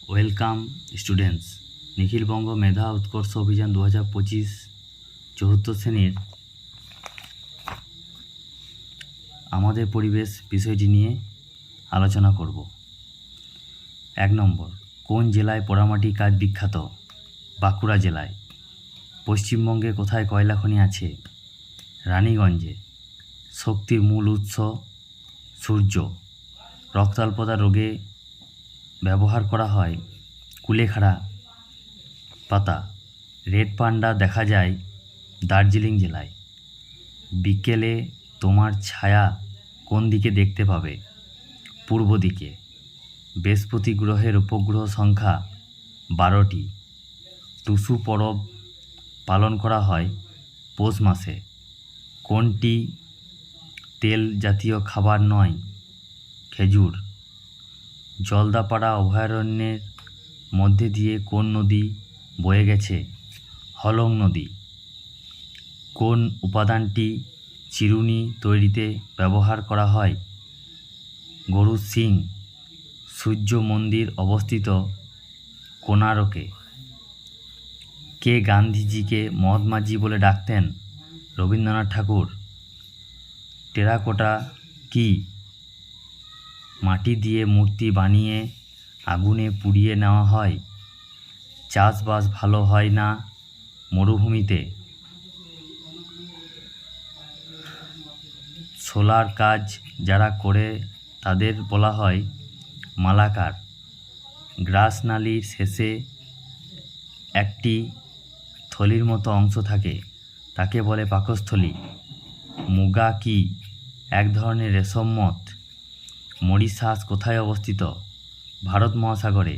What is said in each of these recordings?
Welcome students, নিখিলবঙ্গ মেধা উৎকর্ষ অভিযান 2025 চতুর্থ শ্রেণীর আমাদের পরিবেশ বিষয়টি নিয়ে আলোচনা করব। 1 নম্বর, কোন জেলায় পোড়ামাটি কাজ বিখ্যাত? বাঁকুড়া জেলায়। পশ্চিমবঙ্গে কোথায় কয়লা খনি আছে? রানীগঞ্জে। শক্তির মূল উৎস সূর্য। রক্তাল্পতা রোগে ব্যবহার করা হয় কুলেখাড়া পাতা। রেড পান্ডা দেখা যায় দার্জিলিং জেলায়। বিকেলে তোমার ছায়া কোন দিকে দেখতে পাবে? পূর্ব দিকে। বৃহস্পতি গ্রহের উপগ্রহ সংখ্যা 12টি। টুসু পরব পালন করা হয় পৌষ মাসে। কোনটি তেল জাতীয় খাবার নয়? খেজুর। জলদাপাড়া অভয়ারণ্যের মধ্যে দিয়ে কোন নদী বয়ে গেছে? হলং নদী। কোন উপাদানটি চিরুনি তৈরিতে ব্যবহার করা হয়? গরুর শিং। সূর্য মন্দির অবস্থিত কোণারকে। কে গান্ধীজিকে মহাত্মাজি বলে ডাকতেন? রবীন্দ্রনাথ ঠাকুর। টেরাকোটা কি? মাটি দিয়ে মূর্তি বানিয়ে আগুনে পুড়িয়ে নেওয়া হয়। চাষবাস ভালো হয় না মরুভূমিতে। সোলার কাজ যারা করে তাদের বলা হয় মালাকার। গ্রাস নালীর শেষে একটি থলির মতো অংশ থাকে, তাকে বলে পাকস্থলী। মুগা কি? এক ধরনের রেশম মথ। মরিশাস কোথায় অবস্থিত? ভারত মহাসাগরে।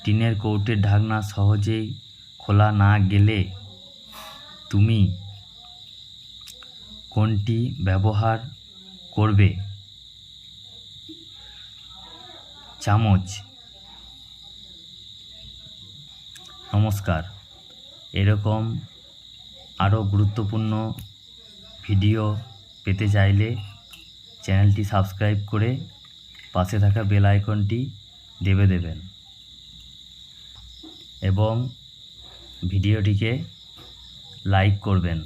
টিনের কৌটের ঢাকনা সহজেই খোলা না গেলে তুমি কোনটি ব্যবহার করবে? চামচ। নমস্কার। এরকম আরও গুরুত্বপূর্ণ ভিডিও পেতে চাইলে চ্যানেলটি সাবস্ক্রাইব করে পাশে থাকা বেল আইকনটি দেবেন এবং ভিডিওটিকে লাইক করবেন।